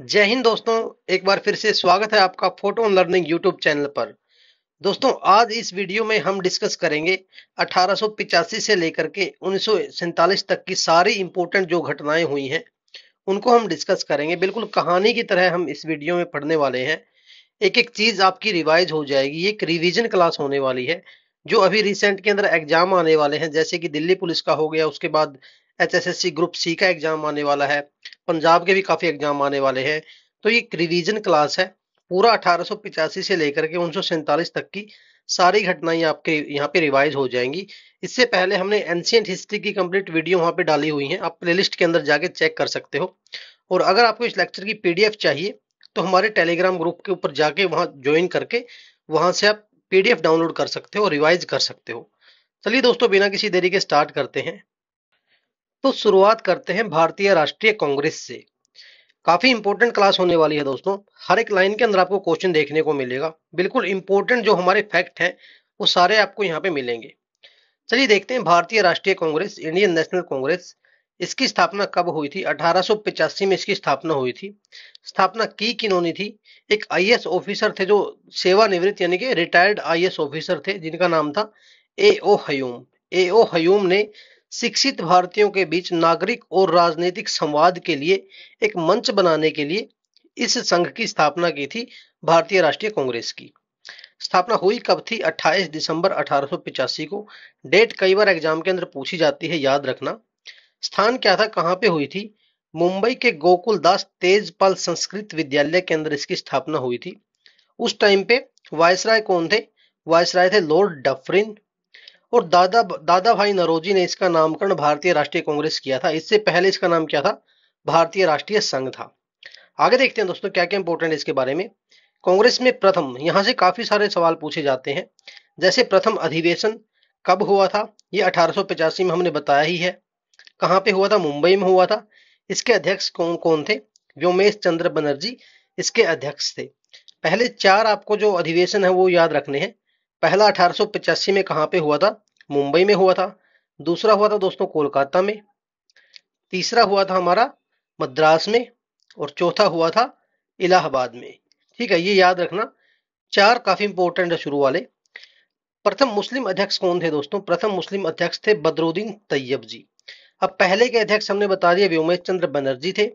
जय हिंद दोस्तों। एक बार फिर से स्वागत है आपका फोटो लर्निंग यूट्यूब चैनल पर। दोस्तों, आज इस वीडियो में हम डिस्कस करेंगे 1885 से लेकर के 1947 तक की सारी इंपॉर्टेंट जो घटनाएं हुई हैं उनको हम डिस्कस करेंगे। बिल्कुल कहानी की तरह हम इस वीडियो में पढ़ने वाले हैं। एक एक चीज आपकी रिवाइज हो जाएगी। ये एक रिवीजन क्लास होने वाली है। जो अभी रिसेंट के अंदर एग्जाम आने वाले हैं, जैसे कि दिल्ली पुलिस का हो गया, उसके बाद एचएसएससी ग्रुप सी का एग्जाम आने वाला है, पंजाब के भी काफी एग्जाम आने वाले हैं। तो ये एक रिवीजन क्लास है। पूरा 1885 से लेकर के 1947 तक की सारी घटनाएं आपके यहाँ पे रिवाइज हो जाएंगी। इससे पहले हमने एंशियंट हिस्ट्री की कंप्लीट वीडियो वहां पे डाली हुई है, आप प्लेलिस्ट के अंदर जाके चेक कर सकते हो। और अगर आपको इस लेक्चर की पीडीएफ चाहिए तो हमारे टेलीग्राम ग्रुप के ऊपर जाके वहां ज्वाइन करके वहां से आप पीडीएफ डाउनलोड कर सकते हो और रिवाइज कर सकते हो। चलिए दोस्तों, बिना किसी देरी के स्टार्ट करते हैं। तो शुरुआत करते हैं भारतीय राष्ट्रीय कांग्रेस से। काफी इंपॉर्टेंट क्लास होने वाली है दोस्तों। हर एक लाइन के अंदर आपको क्वेश्चन देखने को मिलेगा। बिल्कुल इंपॉर्टेंट जो हमारे फैक्ट हैं वो सारे आपको यहाँ पे मिलेंगे। चलिए देखते हैं भारतीय राष्ट्रीय कांग्रेस, इंडियन नेशनल कांग्रेस, इसकी स्थापना कब हुई थी। 1885 में इसकी स्थापना हुई थी। स्थापना की किन्होंने थी? एक आईएएस ऑफिसर थे जो सेवानिवृत्त यानी कि रिटायर्ड आईएएस ऑफिसर थे, जिनका नाम था ए ओ हयूम। ए ओ हयूम ने शिक्षित भारतीयों के बीच नागरिक और राजनीतिक संवाद के लिए एक मंच बनाने के लिए इस संघ की स्थापना की थी, भारतीय राष्ट्रीय कांग्रेस की। स्थापना हुई कब थी? 28 दिसंबर 1885 को। डेट कई बार एग्जाम के अंदर पूछी जाती है, याद रखना। स्थान क्या था, कहाँ पे हुई थी? मुंबई के गोकुल दास तेजपाल संस्कृत विद्यालय के अंदर इसकी स्थापना हुई थी। उस टाइम पे वायसराय कौन थे? वायसराय थे लॉर्ड डफरिन। और दादा भाई नरोजी ने इसका नामकरण भारतीय राष्ट्रीय कांग्रेस किया था। इससे पहले इसका नाम क्या था? भारतीय राष्ट्रीय संघ था। आगे देखते हैं दोस्तों क्या क्या इंपॉर्टेंट है इसके बारे में। कांग्रेस में प्रथम, यहां से काफी सारे सवाल पूछे जाते हैं। जैसे प्रथम अधिवेशन कब हुआ था? ये 1885 में हमने बताया ही है। कहाँ पे हुआ था? मुंबई में हुआ था। इसके अध्यक्ष कौन कौन थे? व्योमेश चंद्र बनर्जी इसके अध्यक्ष थे। पहले चार आपको जो अधिवेशन है वो याद रखने हैं। पहला 1885 में कहाँ पे हुआ था? मुंबई में हुआ था। दूसरा हुआ था दोस्तों कोलकाता में। तीसरा हुआ था हमारा मद्रास में। और चौथा हुआ था इलाहाबाद में। ठीक है, ये याद रखना। चार काफी इंपॉर्टेंट है शुरू वाले। प्रथम मुस्लिम अध्यक्ष कौन थे दोस्तों? प्रथम मुस्लिम अध्यक्ष थे बदरुद्दीन तैयब जी। अब पहले के अध्यक्ष हमने बता दिया, व्योमेश चंद्र बनर्जी थे।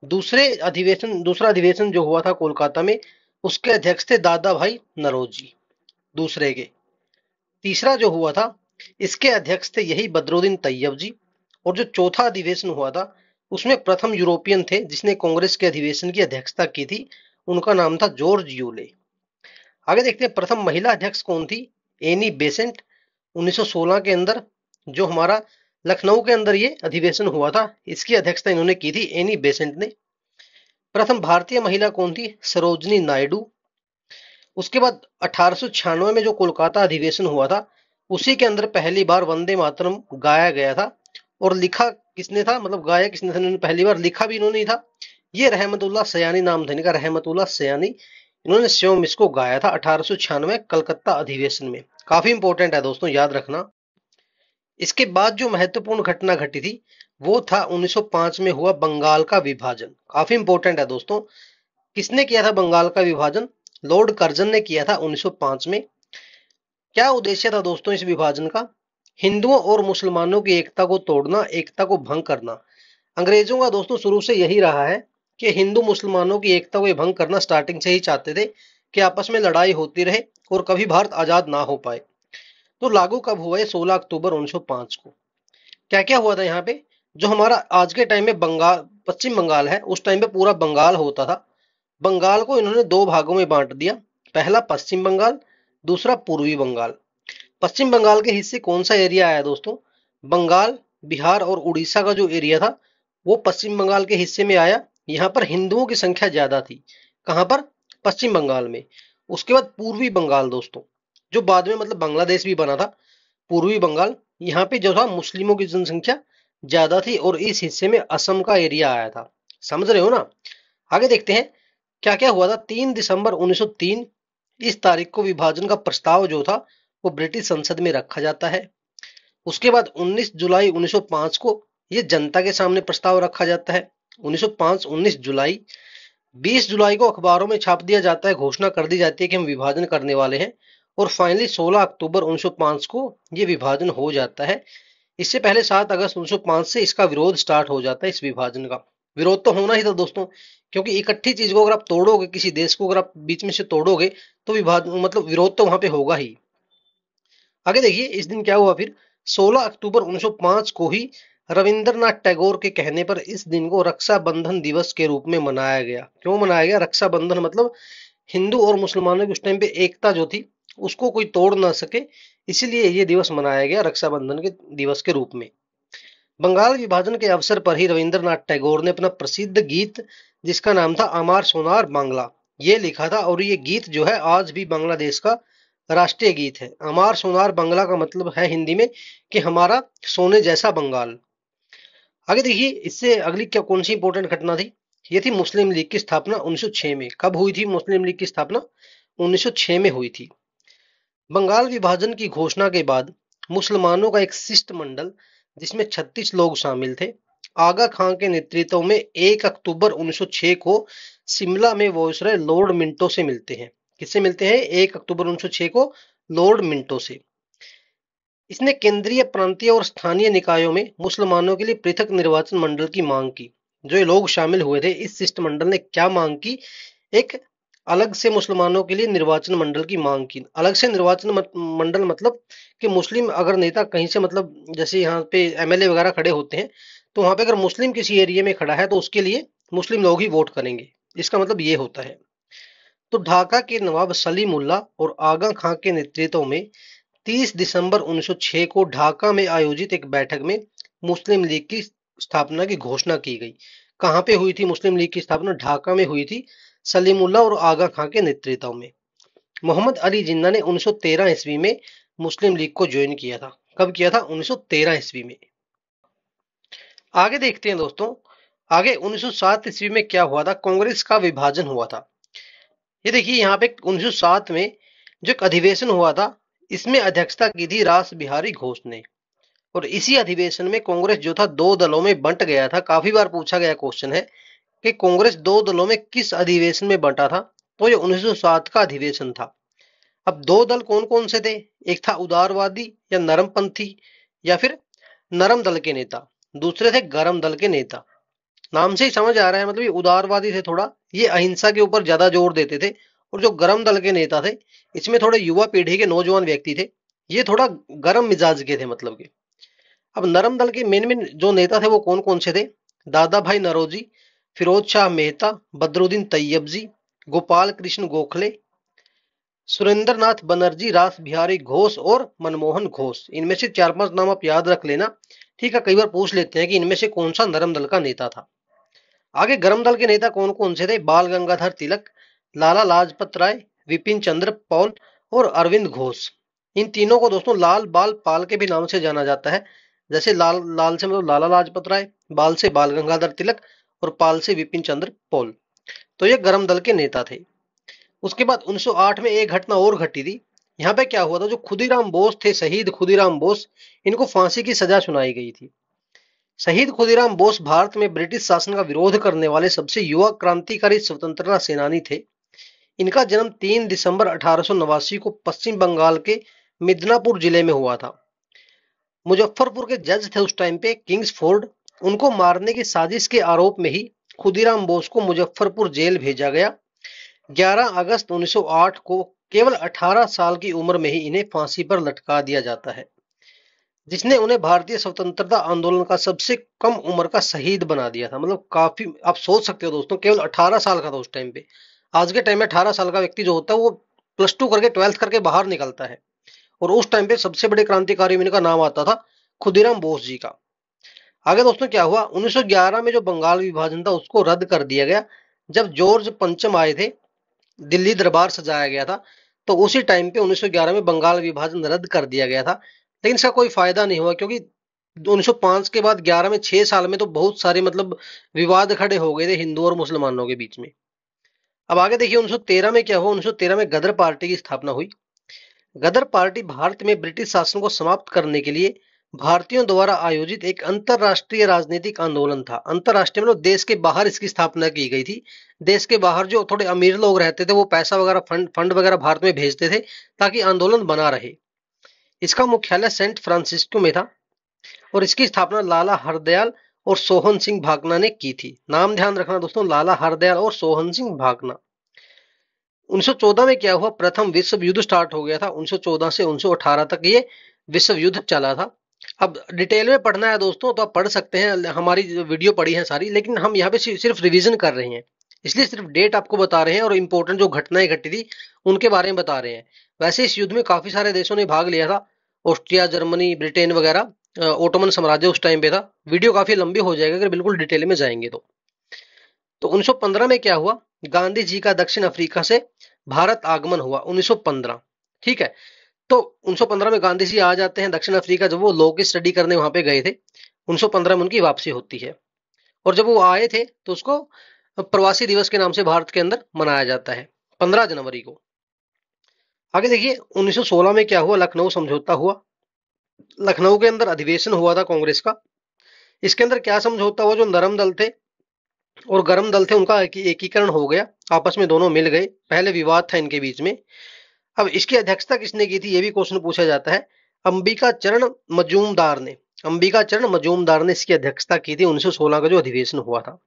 दूसरा अधिवेशन जो हुआ था कोलकाता में, उसके अध्यक्ष थे दादा भाई नरोजी, दूसरे के। तीसरा जो हुआ था, इसके अध्यक्ष थे यही बदरुद्दीन तैयब जी। और जो चौथा अधिवेशन हुआ था, उसमें प्रथम यूरोपियन थे जिसने कांग्रेस के अधिवेशन की अध्यक्षता की थी। उनका नाम था जॉर्ज यूले। आगे देखते हैं प्रथम महिला अध्यक्ष कौन थी? Annie Besant. 1916 के अंदर जो हमारा लखनऊ के अंदर ये अधिवेशन हुआ था, इसकी अध्यक्षता इन्होंने की थी, एनी बेसेंट ने। प्रथम भारतीय महिला कौन थी? सरोजनी नायडू। उसके बाद 1896 में जो कोलकाता अधिवेशन हुआ था, उसी के अंदर पहली बार वंदे मातरम गाया गया था। और लिखा किसने था, मतलब गाया किसने था? इन्होंने पहली बार लिखा भी इन्होंने ही था। ये रहमतुल्लाह सयानी नाम था इनका, रहमतुल्लाह सयानी। इन्होंने स्वयं इसको गाया था 1896 कलकत्ता अधिवेशन में। काफी इंपॉर्टेंट है दोस्तों, याद रखना। इसके बाद जो महत्वपूर्ण घटना घटी थी वो था 1905 में हुआ बंगाल का विभाजन। काफी इंपॉर्टेंट है दोस्तों। किसने किया था बंगाल का विभाजन? लॉर्ड कर्जन ने किया था 1905 में। क्या उद्देश्य था दोस्तों इस विभाजन का? हिंदुओं और मुसलमानों की एकता को तोड़ना, एकता को भंग करना। अंग्रेजों का दोस्तों शुरू से यही रहा है कि हिंदू मुसलमानों की एकता को भंग करना। स्टार्टिंग से ही चाहते थे कि आपस में लड़ाई होती रहे और कभी भारत आजाद ना हो पाए। तो लागू कब हुआ? 16 अक्टूबर 1905 को। क्या क्या हुआ था यहाँ पे? जो हमारा आज के टाइम में बंगाल, पश्चिम बंगाल है, उस टाइम पे पूरा बंगाल होता था। बंगाल को इन्होंने दो भागों में बांट दिया। पहला पश्चिम बंगाल, दूसरा पूर्वी बंगाल। पश्चिम बंगाल के हिस्से कौन सा एरिया आया दोस्तों? बंगाल, बिहार और उड़ीसा का जो एरिया था वो पश्चिम बंगाल के हिस्से में आया। यहाँ पर हिंदुओं की संख्या ज्यादा थी। कहाँ पर? पश्चिम बंगाल में। उसके बाद पूर्वी बंगाल दोस्तों, जो बाद में मतलब बांग्लादेश भी बना था। पूर्वी बंगाल, यहाँ पे जो था मुस्लिमों की जनसंख्या ज्यादा थी और इस हिस्से में असम का एरिया आया था। समझ रहे हो ना? आगे देखते हैं क्या क्या हुआ था। 3 दिसंबर 1903 इस तारीख को विभाजन का प्रस्ताव जो था वो ब्रिटिश संसद में रखा जाता है। उसके बाद 19 जुलाई 1905 को ये जनता के सामने प्रस्ताव रखा जाता है। 1905 19 जुलाई। 20 जुलाई को अखबारों में छाप दिया जाता है, घोषणा कर दी जाती है कि हम विभाजन करने वाले हैं, और फाइनली 16 अक्टूबर 1905 को ये विभाजन हो जाता है। इससे पहले 7 अगस्त 1905 से इसका विरोध स्टार्ट हो जाता है। इस विभाजन का विरोध तो होना ही था दोस्तों, क्योंकि इकट्ठी चीज को अगर आप तोड़ोगे, किसी देश को अगर आप बीच में से तोड़ोगे, तो विभाजन मतलब विरोध तो वहां पे होगा ही। आगे देखिए इस दिन क्या हुआ फिर। 16 अक्टूबर 1905 को ही रविंद्रनाथ टैगोर के कहने पर इस दिन को रक्षाबंधन दिवस के रूप में मनाया गया। क्यों मनाया गया? रक्षाबंधन मतलब हिंदू और मुसलमानों की उस टाइम पे एकता जो थी उसको कोई तोड़ ना सके, इसीलिए ये दिवस मनाया गया रक्षाबंधन के दिवस के रूप में। बंगाल विभाजन के अवसर पर ही रविंद्रनाथ टैगोर ने अपना प्रसिद्ध गीत, जिसका नाम था अमार सोनार बांग्ला, ये लिखा था। और ये गीत जो है आज भी बांग्लादेश का राष्ट्रीय गीत है। अमार सोनार बांग्ला का मतलब है हिंदी में कि हमारा सोने जैसा बंगाल। आगे देखिए इससे अगली क्या कौन सी इंपॉर्टेंट घटना थी। ये थी मुस्लिम लीग की स्थापना 1906 में। कब हुई थी मुस्लिम लीग की स्थापना? 1906 में हुई थी। बंगाल विभाजन की घोषणा के बाद मुसलमानों का एक शिष्टमंडल, जिसमें 36 लोग शामिल थे, आगा खां के नेतृत्व में 1 अक्टूबर 1906 को शिमला में वायसराय लॉर्ड मिंटो से मिलते हैं। किससे मिलते हैं? 1 अक्टूबर 1906 को लॉर्ड मिंटो से। इसने केंद्रीय, प्रांतीय और स्थानीय निकायों में मुसलमानों के लिए पृथक निर्वाचन मंडल की मांग की। जो ये लोग शामिल हुए थे इस शिष्टमंडल ने क्या मांग की? एक अलग से मुसलमानों के लिए निर्वाचन मंडल की मांग की। अलग से निर्वाचन मंडल मतलब कि मुस्लिम अगर नेता कहीं से, मतलब जैसे यहाँ पे एमएलए वगैरह खड़े होते हैं, तो वहां पे अगर मुस्लिम किसी एरिया में खड़ा है तो उसके लिए मुस्लिम लोग ही वोट करेंगे। इसका मतलब ये होता है। तो ढाका के नवाब सलीमुल्लाह और आगा खां के नेतृत्व में 30 दिसंबर 1906 को ढाका में आयोजित एक बैठक में मुस्लिम लीग की स्थापना की घोषणा की गई। कहां पे हुई थी मुस्लिम लीग की स्थापना? ढाका में हुई थी, सलीमुल्लाह और आगा खां के नेतृत्व में। मोहम्मद अली जिन्ना ने 1913 ईस्वी में मुस्लिम लीग को ज्वाइन किया था। कब किया था? 1913 ईस्वी में। आगे देखते हैं दोस्तों, आगे 1907 ईस्वी में क्या हुआ था? कांग्रेस का विभाजन हुआ था। ये देखिए यहाँ पे 1907 में जो एक अधिवेशन हुआ था, इसमें अध्यक्षता की थी रास बिहारी घोष ने। और इसी अधिवेशन में कांग्रेस जो था दो दलों में बंट गया था। काफी बार पूछा गया क्वेश्चन है कि कांग्रेस दो दलों में किस अधिवेशन में बंटा था? तो ये 1907 का अधिवेशन था। अब दो दल कौन कौन से थे? एक था उदारवादी या नरमपंथी, या फिर नरम दल के नेता। दूसरे थे गरम दल के नेता। नाम से ही समझ आ रहा है, मतलब ये उदारवादी थे थोड़ा, ये अहिंसा के ऊपर ज्यादा जोर देते थे। और जो गरम दल के नेता थे, इसमें थोड़े युवा पीढ़ी के नौजवान व्यक्ति थे, ये थोड़ा गरम मिजाज के थे मतलब के। अब नरम दल के मेन मेन जो नेता थे वो कौन कौन से थे? दादा भाई नरोजी, फिरोज शाह मेहता, बदरुद्दीन तैयबजी, गोपाल कृष्ण गोखले, सुरेंद्रनाथ बनर्जी, रास बिहारी घोष और मनमोहन घोष। इनमें से 4-5 नाम आप याद रख लेना। ठीक है, कई बार पूछ लेते हैं कि इनमें से कौन सा नरम दल का नेता था। आगे गरम दल के नेता कौन कौन से थे? बाल गंगाधर तिलक, लाला लाजपत राय, विपिन चंद्र पॉल और अरविंद घोष। इन तीनों को दोस्तों लाल बाल पाल के भी नाम से जाना जाता है। जैसे लाल लाल से मतलब लाला लाजपत राय, बाल से बाल गंगाधर तिलक और पाल से विपिन चंद्र पॉल। तो ये गरम दल के नेता थे। उसके बाद 1908 में एक घटना और घटी थी। यहाँ पे क्या हुआ था? जो खुदीराम बोस थे, शहीद खुदीराम बोस, इनको फांसी की सजा सुनाई गई थी। शहीद खुदीराम बोस भारत में ब्रिटिश शासन का विरोध करने वाले सबसे युवा क्रांतिकारी स्वतंत्रता सेनानी थे। इनका जन्म 3 दिसंबर 1889 को पश्चिम बंगाल के मिदनापुर जिले में हुआ था। मुजफ्फरपुर के जज थे उस टाइम पे किंग्सफोर्ड। उनको मारने की साजिश के आरोप में ही खुदीराम बोस को मुजफ्फरपुर जेल भेजा गया। 11 अगस्त 1908 को केवल 18 साल की उम्र में ही इन्हें फांसी पर लटका दिया जाता है, जिसने उन्हें भारतीय स्वतंत्रता आंदोलन का सबसे कम उम्र का शहीद बना दिया था। मतलब काफी, आप सोच सकते हो दोस्तों, केवल 18 साल का था उस टाइम पे। आज के टाइम में 18 साल का व्यक्ति जो होता है वो +2 करके 12th करके बाहर निकलता है। और उस टाइम पे सबसे बड़े क्रांतिकारी में इनका नाम आता था खुदीराम बोस जी का। आगे दोस्तों क्या हुआ? 1911 में जो बंगाल विभाजन था उसको रद्द कर दिया गया। जब जॉर्ज पंचम आए थे, दिल्ली दरबार सजाया गया था, तो उसी टाइम पे 1911 में बंगाल विभाजन रद्द कर दिया गया था। लेकिन इसका कोई फायदा नहीं हुआ, क्योंकि 1905 के बाद 11 में 6 साल में तो बहुत सारे मतलब विवाद खड़े हो गए थे हिंदू और मुसलमानों के बीच में। अब आगे देखिए 1913 में क्या हुआ। 1913 में गदर पार्टी की स्थापना हुई। गदर पार्टी भारत में ब्रिटिश शासन को समाप्त करने के लिए भारतीयों द्वारा आयोजित एक अंतरराष्ट्रीय राजनीतिक आंदोलन था। अंतरराष्ट्रीय मतलब देश के बाहर इसकी स्थापना की गई थी। देश के बाहर जो थोड़े अमीर लोग रहते थे वो पैसा वगैरह फंड फंड वगैरह भारत में भेजते थे ताकि आंदोलन बना रहे। इसका मुख्यालय सेंट फ्रांसिस्को में था और इसकी स्थापना लाला हरदयाल और सोहन सिंह भागना ने की थी। नाम ध्यान रखना दोस्तों, लाला हरदयाल और सोहन सिंह भागना। 1914 में क्या हुआ, प्रथम विश्व युद्ध स्टार्ट हो गया था। 1914 से 1918 तक ये विश्व युद्ध चला था। अब डिटेल में पढ़ना है दोस्तों तो आप पढ़ सकते हैं, हमारी वीडियो पढ़ी है सारी, लेकिन हम यहाँ पे सिर्फ रिवीजन कर रहे हैं, इसलिए सिर्फ डेट आपको बता रहे हैं और इंपॉर्टेंट जो घटनाएं घटी थी उनके बारे में बता रहे हैं। वैसे इस युद्ध में काफी सारे देशों ने भाग लिया था, ऑस्ट्रिया, जर्मनी, ब्रिटेन वगैरह। ओटोमन साम्राज्य उस टाइम पे था। वीडियो काफी लंबी हो जाएगा अगर बिल्कुल डिटेल में जाएंगे तो 1915 में क्या हुआ, गांधी जी का दक्षिण अफ्रीका से भारत आगमन हुआ 1915। ठीक है, तो 1915 में गांधी जी आ जाते हैं दक्षिण अफ्रीका, जब वो लॉ की स्टडी करने वहां पे गए थे। 1915 में उनकी वापसी होती है और जब वो आए थे तो उसको प्रवासी दिवस के नाम से भारत के अंदर मनाया जाता है 15 जनवरी को। आगे देखिए 1916 में क्या हुआ, लखनऊ समझौता हुआ। लखनऊ के अंदर अधिवेशन हुआ था कांग्रेस का। इसके अंदर क्या समझौता हुआ, जो नरम दल थे और गरम दल थे उनका एकीकरण हो गया, आपस में दोनों मिल गए। पहले विवाद था इनके बीच में। अब इसकी अध्यक्षता किसने की थी, ये भी क्वेश्चन पूछा जाता है। अंबिका चरण मजूमदार ने, अंबिका चरण मजूमदार ने इसकी अध्यक्षता की थी 1916 का जो अधिवेशन हुआ था।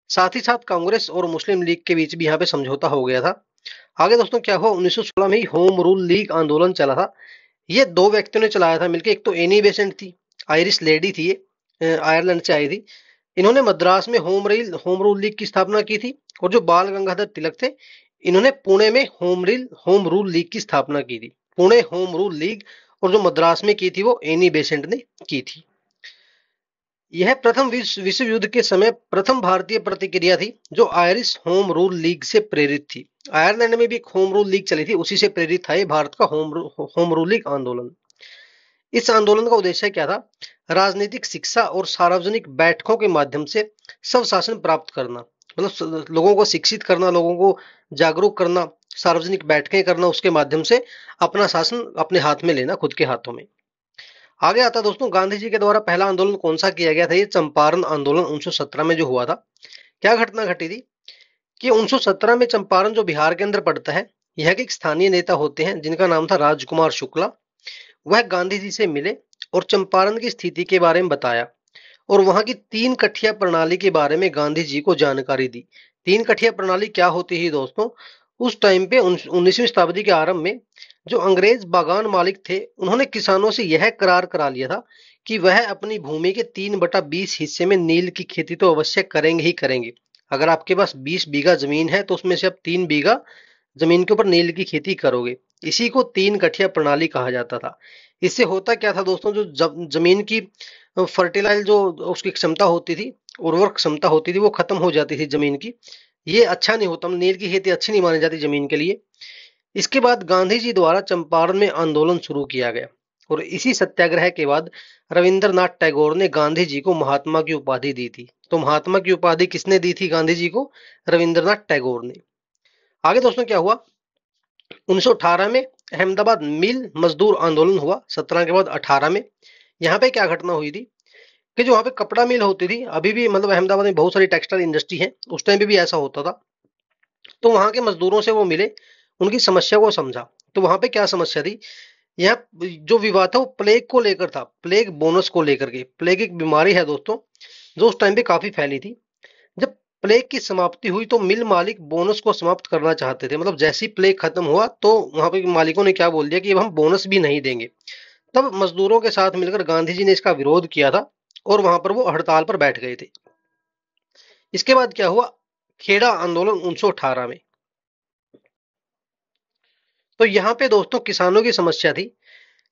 साथ ही साथ कांग्रेस और मुस्लिम लीग के बीच भी यहाँ पे समझौता हो गया था। आगे दोस्तों क्या हुआ, 1916 में ही होम रूल लीग आंदोलन चला था। ये दो व्यक्तियों ने चलाया था मिलकर। एक तो एनी बेसेंट थी, आयरिश लेडी थी, ये आयरलैंड से आई थी। इन्होंने मद्रास में होम रूल लीग की स्थापना की थी। और जो बाल गंगाधर तिलक थे, इन्होंने पुणे में होम रूल लीग की स्थापना की थी। पुणे होम रूल लीग, और जो मद्रास में की थी वो एनी बेसेंट ने की थी। यह प्रथम विश्व युद्ध के समय प्रथम भारतीय प्रतिक्रिया थी जो आयरिश होम रूल लीग से प्रेरित थी। आयरलैंड में भी एक होम रूल लीग चली थी, उसी से प्रेरित था ये भारत का होम रूल लीग आंदोलन। इस आंदोलन का उद्देश्य क्या था, राजनीतिक शिक्षा और सार्वजनिक बैठकों के माध्यम से स्वशासन प्राप्त करना। मतलब लोगों को शिक्षित करना, लोगों को जागरूक करना, सार्वजनिक बैठकें करना, उसके माध्यम से अपना शासन अपने हाथ में लेना, खुद के हाथों में। आगे आता दोस्तों, गांधी जी के द्वारा पहला आंदोलन कौन सा किया गया था, ये चंपारण आंदोलन 1917 में जो हुआ था। क्या घटना घटी थी कि 1917 में चंपारण जो बिहार के अंदर पड़ता है, यह के एक स्थानीय नेता होते हैं जिनका नाम था राजकुमार शुक्ला। वह गांधी जी से मिले और चंपारण की स्थिति के बारे में बताया और वहां की तीन कठिया प्रणाली के बारे में गांधी जी को जानकारी दी। तीन कठिया प्रणाली क्या होती है दोस्तों, उस टाइम पे 19वीं शताब्दी के आरंभ में जो अंग्रेज बागान मालिक थे, उन्होंने किसानों से यह करार करा लिया था कि वह अपनी भूमि के 3/20 हिस्से में नील की खेती तो अवश्य करेंगे ही करेंगे। अगर आपके पास 20 बीघा जमीन है तो उसमें से आप 3 बीघा जमीन के ऊपर नील की खेती करोगे। इसी को तीन कठिया प्रणाली कहा जाता था। इससे होता क्या था दोस्तों, जो जमीन की फर्टिलाइज जो उसकी क्षमता होती थी, उर्वरक क्षमता होती थी, वो खत्म हो जाती थी जमीन की। ये अच्छा नहीं होता, नील की खेती अच्छी नहीं मानी जाती जमीन के लिए। इसके बाद गांधी जी द्वारा चंपारण में आंदोलन शुरू किया गया और इसी सत्याग्रह के बाद रविंद्रनाथ टैगोर ने गांधी जी को महात्मा की उपाधि दी थी। तो महात्मा की उपाधि किसने दी थी गांधी जी को, रविंद्रनाथ टैगोर ने। आगे दोस्तों क्या हुआ, 1918 में अहमदाबाद मिल मजदूर आंदोलन हुआ। 17 के बाद 18 में यहाँ पे क्या घटना हुई थी कि जो वहां पे कपड़ा मिल होती थी, अभी भी मतलब अहमदाबाद में बहुत सारी टेक्सटाइल इंडस्ट्री है, उस टाइम पे भी ऐसा होता था। तो वहां के मजदूरों से वो मिले, उनकी समस्या को समझा। तो वहां पे क्या समस्या थी, यह जो विवाद था वो प्लेग को लेकर था, प्लेग बोनस को लेकर के। प्लेग एक बीमारी है दोस्तों जो उस टाइम पे काफी फैली थी। जब प्लेग की समाप्ति हुई तो मिल मालिक बोनस को समाप्त करना चाहते थे। मतलब जैसे ही प्लेग खत्म हुआ तो वहां पे मालिकों ने क्या बोल दिया कि अब हम बोनस भी नहीं देंगे। तब मजदूरों के साथ मिलकर गांधी जी ने इसका विरोध किया था और वहां पर वो हड़ताल पर बैठ गए थे। इसके बाद क्या हुआ, खेड़ा आंदोलन 1918 में। तो यहाँ पे दोस्तों किसानों की समस्या थी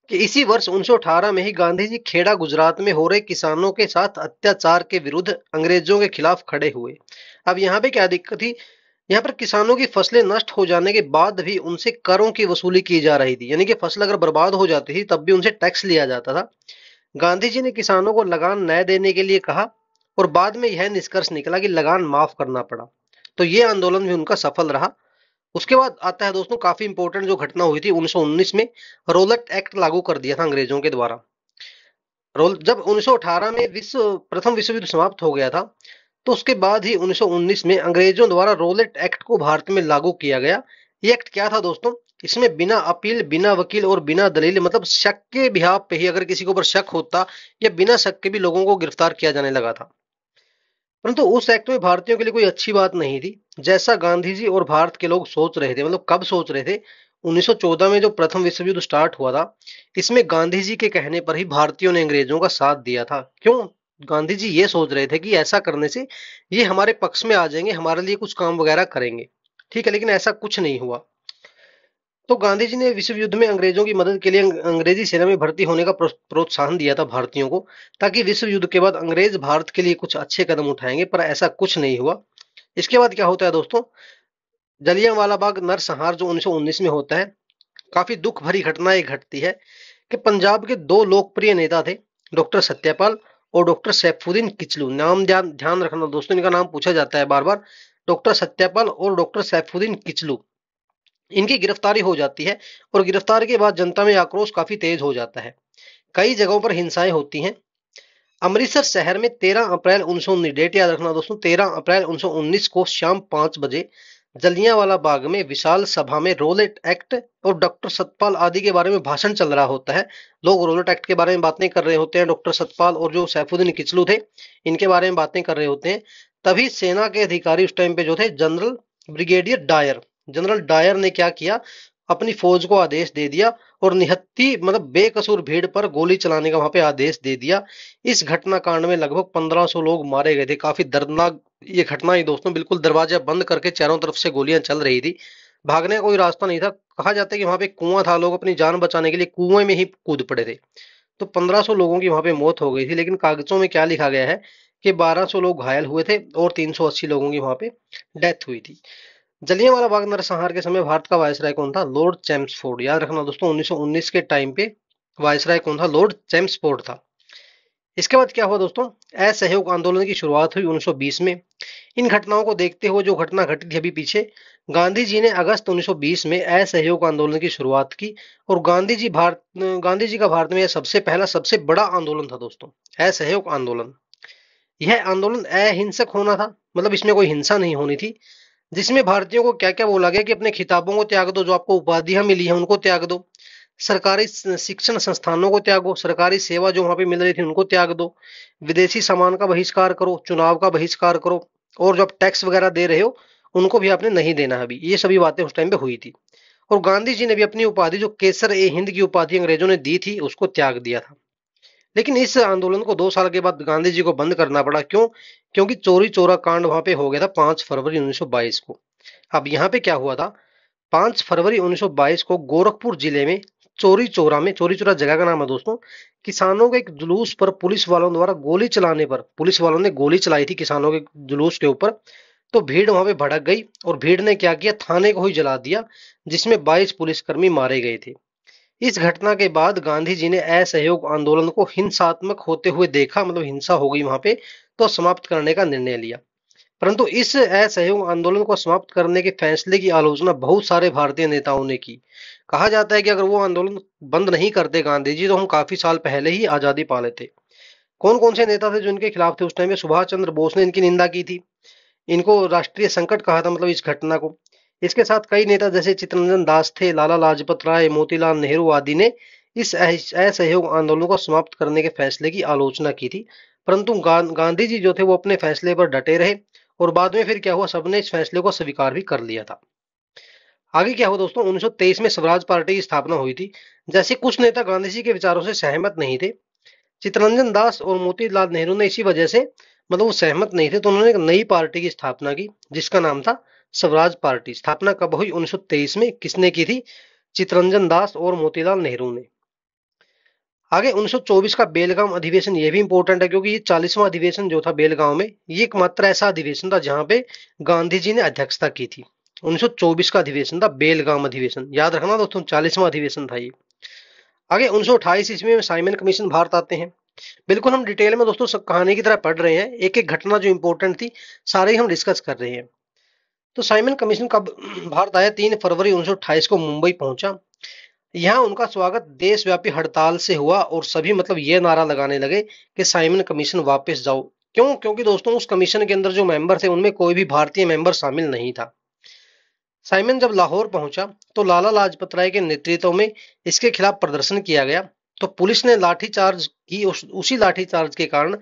कि इसी वर्ष 1918 में ही गांधी जी खेड़ा गुजरात में हो रहे किसानों के साथ अत्याचार के विरुद्ध अंग्रेजों के खिलाफ खड़े हुए। अब यहाँ पे क्या दिक्कत थी, यहाँ पर किसानों की फसलें नष्ट हो जाने के बाद भी उनसे करों की वसूली की जा रही थी। यानी कि फसल अगर बर्बाद हो जाती थी तब भी उनसे टैक्स लिया जाता था। गांधी जी ने किसानों को लगान न देने के लिए कहा और बाद में यह निष्कर्ष निकला कि लगान माफ करना पड़ा। तो ये आंदोलन भी उनका सफल रहा। उसके बाद आता है दोस्तों काफी इंपॉर्टेंट जो घटना हुई थी 1919 में, रोलट एक्ट लागू कर दिया था अंग्रेजों के द्वारा। रोल जब 1918 में प्रथम विश्व युद्ध समाप्त हो गया था, तो उसके बाद ही 1919 में अंग्रेजों द्वारा रोलेट एक्ट को भारत में लागू किया गया। ये एक्ट क्या था दोस्तों? इसमें बिना अपील, बिना वकील और बिना दलील, मतलब शक के बिहाफ पे ही अगर किसी के ऊपर शक होता या बिना शक के भी लोगों को गिरफ्तार किया जाने लगा था। परंतु उस एक्ट में भारतीयों के लिए कोई अच्छी बात नहीं थी, जैसा गांधी जी और भारत के लोग सोच रहे थे। मतलब कब सोच रहे थे? 1914 में जो प्रथम विश्व युद्ध स्टार्ट हुआ था, इसमें गांधी जी के कहने पर ही भारतीयों ने अंग्रेजों का साथ दिया था। क्यों? गांधी जी ये सोच रहे थे कि ऐसा करने से ये हमारे पक्ष में आ जाएंगे, हमारे लिए कुछ काम वगैरह करेंगे। ठीक है, लेकिन ऐसा कुछ नहीं हुआ। तो गांधी जी ने विश्व युद्ध में अंग्रेजों की मदद के लिए अंग्रेजी सेना में भर्ती होने का प्रोत्साहन दिया था भारतीयों को, ताकि विश्व युद्ध के बाद अंग्रेज भारत के लिए कुछ अच्छे कदम उठाएंगे, पर ऐसा कुछ नहीं हुआ। इसके बाद क्या होता है दोस्तों? जलियांवाला बाग नरसंहार जो 1919 में होता है, काफी दुख भरी घटना एक घटती है कि पंजाब के दो लोकप्रिय नेता थे, डॉक्टर सत्यपाल और डॉक्टर सैफुद्दीन किचलू। नाम ध्यान ध्यान रखना दोस्तों, इनका नाम पूछा जाता है बार बार। डॉक्टर सत्यपाल और डॉक्टर सैफुद्दीन किचलू, इनकी गिरफ्तारी हो जाती है, और गिरफ्तारी के बाद जनता में आक्रोश काफी तेज हो जाता है। कई जगहों पर हिंसाएं होती हैं। अमृतसर शहर में 13 अप्रैल 1919, डेट याद रखना दोस्तों, 13 अप्रैल 1919 को शाम 5 बजे जलियांवाला बाग में विशाल सभा में रोलेट एक्ट और डॉक्टर सतपाल आदि के बारे में भाषण चल रहा होता है। लोग रोलेट एक्ट के बारे में बातें कर रहे होते हैं, डॉक्टर सतपाल और जो सैफुद्दीन किचलू थे, इनके बारे में बातें कर रहे होते हैं। तभी सेना के अधिकारी उस टाइम पे जो थे, ब्रिगेडियर डायर जनरल डायर ने क्या किया? अपनी फौज को आदेश दे दिया और निहत्थी, मतलब बेकसूर भीड़ पर गोली चलाने का वहां पे आदेश दे दिया। इस घटना कांड में लगभग 1500 लोग मारे गए थे। काफी दर्दनाक ये घटना ही दोस्तों, बिल्कुल दरवाजा बंद करके चारों तरफ से गोलियां चल रही थी, भागने का कोई रास्ता नहीं था। कहा जाता है कि वहां पे कुआं था, लोग अपनी जान बचाने के लिए कुएं में ही कूद पड़े थे। तो 1500 लोगों की वहां पे मौत हो गई थी, लेकिन कागजों में क्या लिखा गया है कि 1200 लोग घायल हुए थे और 380 लोगों की वहां पे डेथ हुई थी। जलियांवाला बाग नरसंहार के समय भारत का वायसराय कौन था? Lord Chelmsford. याद रखना दोस्तों, 1919 के टाइम पे वायसराय कौन था? लॉर्ड चैम्सफोर्ड था। इसके बाद क्या हुआ दोस्तों? असहयोग आंदोलन की शुरुआत हुई 1920 में। इन घटनाओं को देखते हुए, जो घटना घटी थी अभी पीछे, गांधी जी ने अगस्त 1920 में असहयोग आंदोलन की शुरुआत की। और गांधी जी का भारत में यह सबसे पहला, सबसे बड़ा आंदोलन था दोस्तों, असहयोग आंदोलन। यह आंदोलन अहिंसक होना था, मतलब इसमें कोई हिंसा नहीं होनी थी। जिसमें भारतीयों को क्या क्या बोला गया कि अपने खिताबों को त्याग दो, जो आपको उपाधियां मिली हैं उनको त्याग दो, सरकारी शिक्षण संस्थानों को त्यागो, सरकारी सेवा जो वहां पे मिल रही थी उनको त्याग दो, विदेशी सामान का बहिष्कार करो, चुनाव का बहिष्कार करो, और जो आप टैक्स वगैरह दे रहे हो उनको भी आपने नहीं देना है अभी। ये सभी बातें उस टाइम पे हुई थी। और गांधी जी ने भी अपनी उपाधि, जो केसर ए हिंद की उपाधि अंग्रेजों ने दी थी, उसको त्याग दिया था। लेकिन इस आंदोलन को 2 साल के बाद गांधी जी को बंद करना पड़ा। क्यों? क्योंकि चोरी चोरा कांड वहां पे हो गया था 5 फरवरी 1922 को। अब यहाँ पे क्या हुआ था? 5 फरवरी 1922 को गोरखपुर जिले में चोरी चोरा जगह का नाम है दोस्तों, किसानों के एक जुलूस पर पुलिस वालों द्वारा गोली चलाने पर, पुलिस वालों ने गोली चलाई थी किसानों के जुलूस के ऊपर। तो भीड़ वहां पे भड़क गई और भीड़ ने क्या किया? थाने को ही जला दिया, जिसमें 22 पुलिसकर्मी मारे गए थे। इस घटना के बाद गांधी जी ने असहयोग आंदोलन को हिंसात्मक होते हुए देखा, मतलब हिंसा हो गई वहां पे, तो समाप्त करने का निर्णय लिया। परंतु इस असहयोग आंदोलन को समाप्त करने के फैसले की आलोचना बहुत सारे भारतीय नेताओं ने की। कहा जाता है कि अगर वो आंदोलन बंद नहीं करते गांधी जी, तो हम काफी साल पहले ही आजादी पा लेते। कौन कौन से नेता थे जो इनके खिलाफ थे उस टाइम में? सुभाष चंद्र बोस ने इनकी निंदा की थी, इनको राष्ट्रीय संकट कहा था, मतलब इस घटना को। इसके साथ कई नेता जैसे चित्तरंजन दास थे, लाला लाजपत राय, मोतीलाल नेहरू आदि ने इस असहयोग आंदोलन को समाप्त करने के फैसले की आलोचना की थी। परंतु गांधी जी जो थे वो अपने फैसले पर डटे रहे, और बाद में फिर क्या हुआ? सबने इस फैसले को स्वीकार भी कर लिया था। आगे क्या हुआ दोस्तों? 1923 में स्वराज पार्टी की स्थापना हुई थी। जैसे कुछ नेता गांधी जी के विचारों से सहमत नहीं थे, चित्तरंजन दास और मोतीलाल नेहरू ने इसी वजह से, मतलब वो सहमत नहीं थे, तो उन्होंने एक नई पार्टी की स्थापना की, जिसका नाम था स्वराज पार्टी। स्थापना कब हुई? 1923 में। किसने की थी? चित्तरंजन दास और मोतीलाल नेहरू ने। आगे 1924 का बेलगाम अधिवेशन, ये भी इंपॉर्टेंट है, क्योंकि ये 40वां अधिवेशन जो था बेलगांव में, ये एकमात्र ऐसा अधिवेशन था जहां पे गांधी जी ने अध्यक्षता की थी। 1924 का अधिवेशन था बेलगाम अधिवेशन, याद रखना दोस्तों, 40वां अधिवेशन था ये। आगे 1928 ईस्वी में साइमन कमीशन भारत आते हैं। बिल्कुल हम डिटेल में दोस्तों सब कहानी की तरह पढ़ रहे हैं, एक एक घटना जो इंपॉर्टेंट थी सारे ही हम डिस्कस कर रहे हैं। तो साइमन कमीशन कब भारत आया? 3 फरवरी 1928 को मुंबई पहुंचा। यहाँ उनका स्वागत देशव्यापी हड़ताल से हुआ और सभी मतलब ये नारा लगाने लगे कि साइमन कमीशन वापस जाओ। क्यों? क्योंकि दोस्तों उस कमीशन के अंदर जो मेंबर थे उनमें कोई भी भारतीय मेंबर शामिल नहीं था। साइमन जब लाहौर पहुंचा तो लाला लाजपत राय के नेतृत्व में इसके खिलाफ प्रदर्शन किया गया। तो पुलिस ने लाठीचार्ज की। उसी लाठीचार्ज के कारण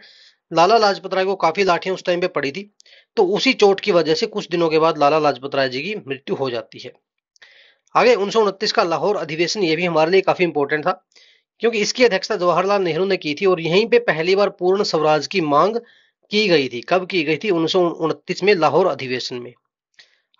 लाला लाजपत राय को काफी लाठियां उस टाइम पे पड़ी थी। तो उसी चोट की वजह से कुछ दिनों के बाद लाला लाजपत राय जी की मृत्यु हो जाती है। आगे 1929 का लाहौर अधिवेशन ये भी हमारे लिए काफी इंपॉर्टेंट था, क्योंकि इसकी अध्यक्षता जवाहरलाल नेहरू ने की थी और यहीं पे पहली बार पूर्ण स्वराज की मांग की गई थी। कब की गई थी? 1929 में लाहौर अधिवेशन में।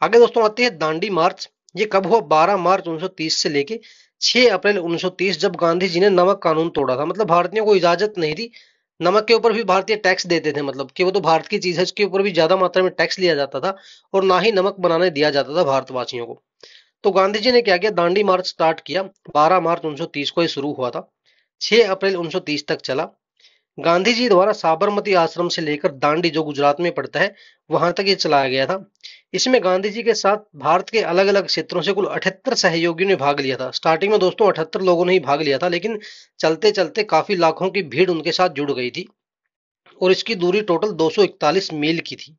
आगे दोस्तों आती है दांडी मार्च। ये कब हुआ? 12 मार्च 1930 से लेके 6 अप्रैल 1930, जब गांधी जी ने नमक कानून तोड़ा था। मतलब भारतीयों को इजाजत नहीं थी, नमक के ऊपर भी भारतीय टैक्स देते थे, मतलब कि वो तो भारत की चीज है, उसके ऊपर भी ज्यादा मात्रा में टैक्स लिया जाता था और ना ही नमक बनाने दिया जाता था भारतवासियों को। तो गांधी जी ने क्या किया? दांडी मार्च स्टार्ट किया। 12 मार्च 1930 को ये शुरू हुआ था, 6 अप्रैल 1930 तक चला। गांधी जी द्वारा साबरमती आश्रम से लेकर दांडी, जो गुजरात में पड़ता है, वहां तक ये चलाया गया था। इसमें गांधी जी के साथ भारत के अलग अलग क्षेत्रों से कुल 78 सहयोगियों ने भाग लिया था। स्टार्टिंग में दोस्तों 78 लोगों ने ही भाग लिया था, लेकिन चलते चलते काफी लाखों की भीड़ उनके साथ जुड़ गई थी और इसकी दूरी टोटल 241 मील की थी।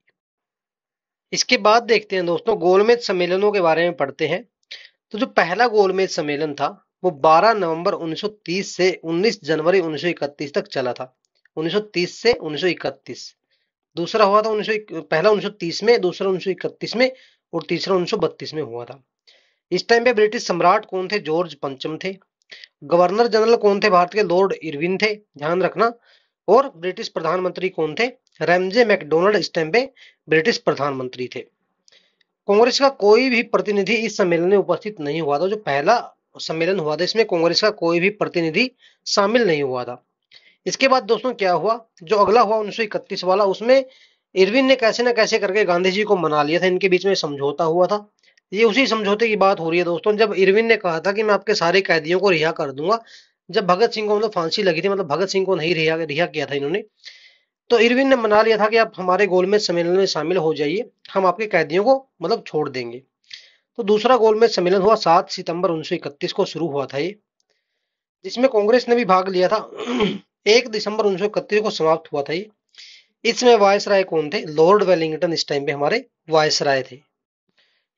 इसके बाद देखते हैं दोस्तों, गोलमेज सम्मेलनों के बारे में पढ़ते हैं। तो जो पहला गोलमेज सम्मेलन था वो 12 नवंबर 1930 से 19 जनवरी 1931 तक चला था। 1930 से 1931। दूसरा हुआ था पहला 1930 में, दूसरा 1931 में और तीसरा 1932 में हुआ था। इस टाइम पे ब्रिटिश सम्राट कौन थे? जॉर्ज पंचम थे। गवर्नर जनरल कौन थे? भारत के लॉर्ड इरविन थे, ध्यान रखना। और ब्रिटिश प्रधानमंत्री कौन थे? रैमजे मैकडोनल्ड इस टाइम पे ब्रिटिश प्रधानमंत्री थे। कांग्रेस का कोई भी प्रतिनिधि इस सम्मेलन में उपस्थित नहीं हुआ था। जो पहला सम्मेलन हुआ था इसमें कांग्रेस का कोई भी प्रतिनिधि शामिल नहीं हुआ था। इसके बाद दोस्तों क्या हुआ? जो अगला हुआ 1931 वाला, उसमें इरविन ने कैसे ना कैसे करके गांधी जी को मना लिया था। इनके बीच में समझौता हुआ था। ये उसी समझौते की बात हो रही है दोस्तों, जब इरविन ने कहा था कि मैं आपके सारे कैदियों को रिहा कर दूंगा। जब भगत सिंह को मतलब फांसी लगी थी, मतलब भगत सिंह को नहीं रिहा रिहा किया था इन्होंने, तो इरविन ने मना लिया था कि आप हमारे गोलमेज सम्मेलन में शामिल हो जाइए, हम आपके कैदियों को मतलब छोड़ देंगे। तो दूसरा गोलमेज सम्मेलन हुआ 7 सितंबर 1931 को शुरू हुआ था ये, जिसमें कांग्रेस ने भी भाग लिया था। 1 दिसंबर 1931 को समाप्त हुआ था ये। इसमें वायसराय कौन थे? लॉर्ड वेलिंगटन इस टाइम पे हमारे वायसराय थे।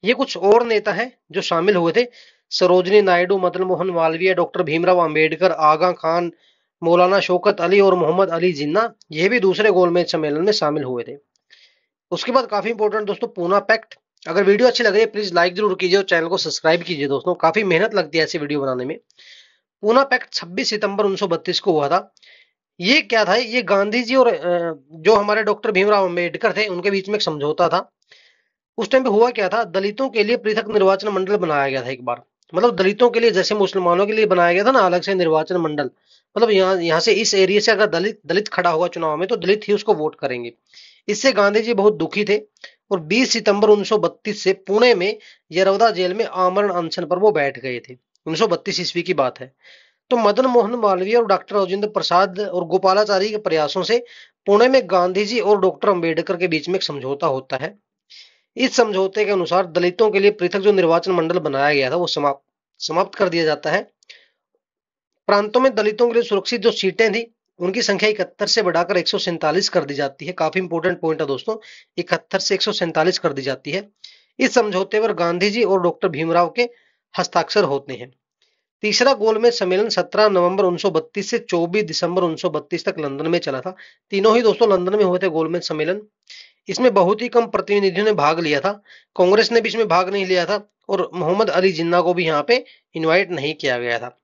ये कुछ और नेता हैं जो शामिल हुए थे। सरोजनी नायडू, मदन मोहन मालवीय, डॉक्टर भीमराव अंबेडकर, आगा खान, मौलाना शौकत अली और मोहम्मद अली जिन्ना, ये भी दूसरे गोलमेज सम्मेलन में शामिल हुए थे। उसके बाद काफी इंपॉर्टेंट दोस्तों, पूना पैक्ट। अगर वीडियो अच्छी लग रही है प्लीज लाइक जरूर कीजिए और चैनल को सब्सक्राइब कीजिए दोस्तों, काफी मेहनत लगती है ऐसी वीडियो बनाने में। पूना पैक्ट 26 सितंबर 1932 को हुआ था। ये क्या था? ये गांधी जी और जो हमारे डॉक्टर भीमराव अंबेडकर थे उनके बीच में एक समझौता था। उस टाइम पे हुआ क्या था? दलितों के लिए पृथक निर्वाचन मंडल बनाया गया था एक बार। मतलब दलितों के लिए जैसे मुसलमानों के लिए बनाया गया था ना अलग से निर्वाचन मंडल, मतलब यहाँ यहाँ से इस एरिया से अगर दलित दलित खड़ा होगा चुनाव में तो दलित ही उसको वोट करेंगे। इससे गांधी जी बहुत दुखी थे और 20 सितंबर 1932 से पुणे में यरौदा जेल में आमरण अनशन पर वो बैठ गए थे। 1932 ईस्वी की बात है। तो मदन मोहन मालवीय और डॉक्टर राजेंद्र प्रसाद और गोपालाचारी के प्रयासों से पुणे में गांधी जी और डॉक्टर अंबेडकर के बीच में एक समझौता होता है। इस समझौते के अनुसार दलितों के लिए पृथक जो निर्वाचन मंडल बनाया गया था वो समाप्त कर दिया जाता है। प्रांतों में दलितों के लिए सुरक्षित जो सीटें थी उनकी संख्या 71 से बढ़ाकर 147 कर दी जाती है। काफी इंपोर्टेंट पॉइंट है दोस्तों, 71 से 147 कर दी जाती है। इस समझौते पर गांधी जी और डॉक्टर भीमराव के हस्ताक्षर होते हैं। तीसरा गोलमेज सम्मेलन 17 नवंबर 1932 से 24 दिसंबर 1932 तक लंदन में चला था। तीनों ही दोस्तों लंदन में हुए थे गोलमेज सम्मेलन। इसमें बहुत ही कम प्रतिनिधियों ने भाग लिया था। कांग्रेस ने भी इसमें भाग नहीं लिया था और मोहम्मद अली जिन्ना को भी यहाँ पे इनवाइट नहीं किया गया था।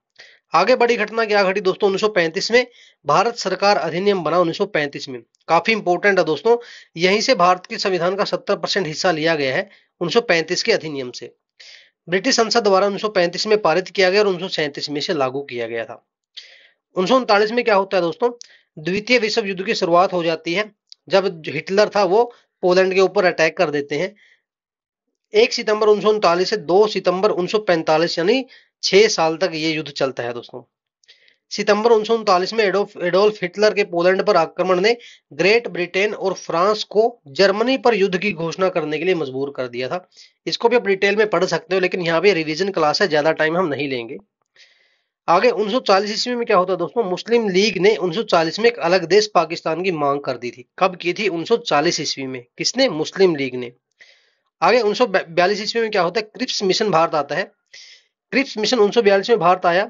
आगे बड़ी घटना क्या घटी दोस्तों? 1935 में भारत सरकार अधिनियम बना। 1935 में काफी इंपोर्टेंट है दोस्तों, यहीं से भारत के संविधान का 70% हिस्सा लिया गया है 1935 के अधिनियम से। ब्रिटिश संसद द्वारा 1935 में पारित किया गया और 1937 में से लागू किया गया था। 1939 में क्या होता है दोस्तों? द्वितीय विश्व युद्ध की शुरुआत हो जाती है, जब हिटलर था वो पोलैंड के ऊपर अटैक कर देते हैं। 1 सितंबर 1939 से 2 सितंबर 1945, यानी 6 साल तक ये युद्ध चलता है दोस्तों। सितंबर 1939 में एडोल्फ हिटलर के पोलैंड पर आक्रमण ने ग्रेट ब्रिटेन और फ्रांस को जर्मनी पर युद्ध की घोषणा करने के लिए मजबूर कर दिया था। इसको भी आप डिटेल में पढ़ सकते हो, लेकिन यहाँ पे रिवीजन क्लास है, ज्यादा टाइम हम नहीं लेंगे। आगे 1940 ईस्वी में क्या होता है दोस्तों, मुस्लिम लीग ने 1940 में एक अलग देश पाकिस्तान की मांग कर दी थी। कब की थी? 1940 ईस्वी में। किसने? मुस्लिम लीग ने। आगे 1942 ईस्वी में क्या होता है, क्रिप्स मिशन भारत आता है। क्रिप्स मिशन 1942 में भारत आया।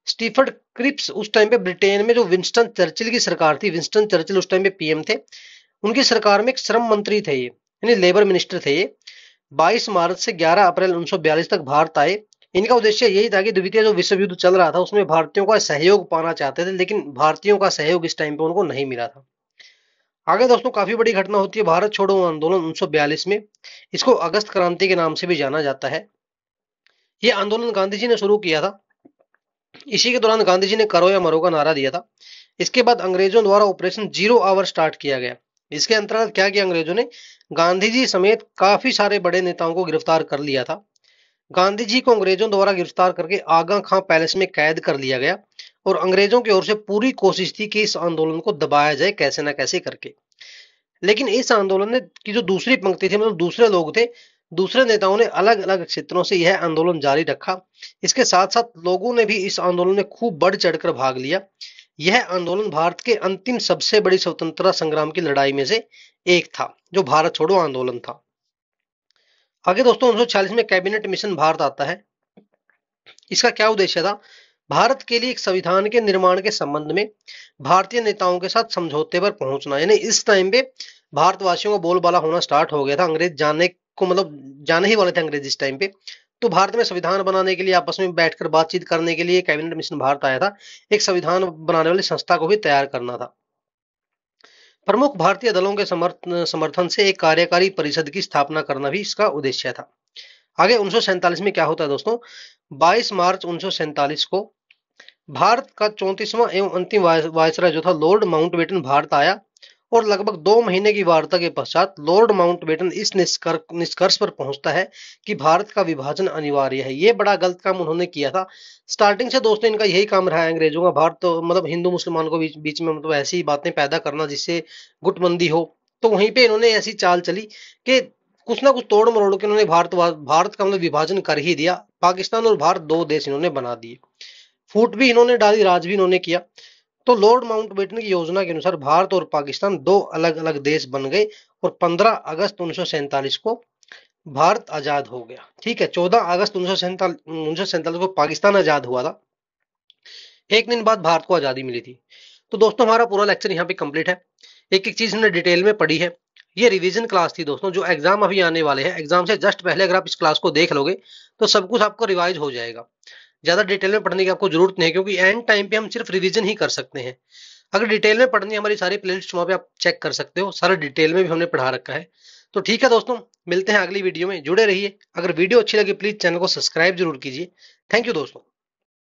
स्टीफर्ड क्रिप्स उस टाइम पे ब्रिटेन में जो विंस्टन चर्चिल की सरकार थी, विंस्टन चर्चिल उस टाइम पे पीएम थे, उनकी सरकार में एक श्रम मंत्री थे ये, यानी लेबर मिनिस्टर थे ये। 22 मार्च से 11 अप्रैल 1942 तक भारत आए। इनका उद्देश्य यही था कि द्वितीय जो विश्व युद्ध चल रहा था उसमें भारतीयों का सहयोग पाना चाहते थे, लेकिन भारतीयों का सहयोग इस टाइम पे उनको नहीं मिला था। आगे दोस्तों काफी बड़ी घटना होती है, भारत छोड़ो आंदोलन 1942 में। इसको अगस्त क्रांति के नाम से भी जाना जाता है। ये आंदोलन गांधी जी ने शुरू किया था। इसी के दौरान गांधी जी ने करो या मरो का नारा दिया था। इसके बाद अंग्रेजों द्वारा ऑपरेशन जीरो आवर स्टार्ट किया गया। इसके अंतर्गत क्या किया अंग्रेजों ने, गांधी जी समेत काफी सारे बड़े नेताओं को गिरफ्तार कर लिया था। गांधी जी को अंग्रेजों द्वारा गिरफ्तार करके आगा खां पैलेस में कैद कर लिया गया और अंग्रेजों की ओर से पूरी कोशिश थी कि इस आंदोलन को दबाया जाए कैसे ना कैसे करके। लेकिन इस आंदोलन ने की जो दूसरी पंक्ति थी, मतलब दूसरे लोग थे, दूसरे नेताओं ने अलग अलग क्षेत्रों से यह आंदोलन जारी रखा। इसके साथ साथ लोगों ने भी इस आंदोलन में खूब बढ़ चढ़कर भाग लिया। यह आंदोलन भारत के अंतिम सबसे बड़ी स्वतंत्रता संग्राम की लड़ाई में से एक था, जो भारत छोड़ो आंदोलन था। आगे दोस्तों 1946 में कैबिनेट मिशन भारत आता है। इसका क्या उद्देश्य था, भारत के लिए एक संविधान के निर्माण के संबंध में भारतीय नेताओं के साथ समझौते पर पहुंचना। यानी इस टाइम पे भारतवासियों का बोलबाला होना स्टार्ट हो गया था, अंग्रेज जाने को मतलब जाने ही वाले थे अंग्रेज इस टाइम पे। तो भारत में संविधान बनाने के लिए आपस में बैठकर बातचीत करने के लिए कैबिनेट मिशन भारत आया था। एक संविधान बनाने वाली संस्था को भी तैयार करना था। प्रमुख भारतीय दलों के समर्थन से एक कार्यकारी परिषद की स्थापना करना भी इसका उद्देश्य था। आगे 1947 में क्या होता है दोस्तों, 22 मार्च 1947 को भारत का 34वां एवं अंतिम वायसराय जो था लॉर्ड माउंटबेटन भारत आया और लगभग 2 महीने की वार्ता के पश्चात लॉर्ड माउंटबेटन इस निष्कर्ष पर पहुंचता है कि भारत का विभाजन अनिवार्य है। ये बड़ा गलत काम उन्होंने किया था। स्टार्टिंग से दोस्तों इनका यही काम रहा है अंग्रेजों का, भारत तो मतलब हिंदू मुसलमान को बीच में मतलब ऐसी बातें पैदा करना जिससे गुटबंदी हो। तो वहीं पे इन्होंने ऐसी चाल चली कि कुछ ना कुछ तोड़ मरोड़ के इन्होंने भारत का मतलब विभाजन कर ही दिया। पाकिस्तान और भारत दो देश इन्होंने बना दिए। फूट भी इन्होंने डाली, राज भी इन्होंने किया। तो लॉर्ड माउंटबेटन की योजना के अनुसार भारत और पाकिस्तान दो अलग अलग देश बन गए और 15 अगस्त 1947 को भारत आजाद हो गया। ठीक है, 14 अगस्त 1947 को पाकिस्तान आजाद हुआ था। एक दिन बाद भारत को आजादी मिली थी। तो दोस्तों हमारा पूरा लेक्चर यहाँ पे कंप्लीट है। एक एक चीज हमने डिटेल में पढ़ी है। ये रिवीजन क्लास थी दोस्तों, जो एग्जाम अभी आने वाले हैं, एग्जाम से जस्ट पहले अगर आप इस क्लास को देख लोगे तो सब कुछ आपको रिवाइज हो जाएगा। ज्यादा डिटेल में पढ़ने की आपको जरूरत नहीं है, क्योंकि एंड टाइम पे हम सिर्फ रिवीजन ही कर सकते हैं। अगर डिटेल में पढ़नी है, हमारी सारी प्लेलिस्ट वहां पे आप चेक कर सकते हो, सारा डिटेल में भी हमने पढ़ा रखा है। तो ठीक है दोस्तों, मिलते हैं अगली वीडियो में, जुड़े रहिए। अगर वीडियो अच्छी लगी प्लीज चैनल को सब्सक्राइब जरूर कीजिए। थैंक यू दोस्तों।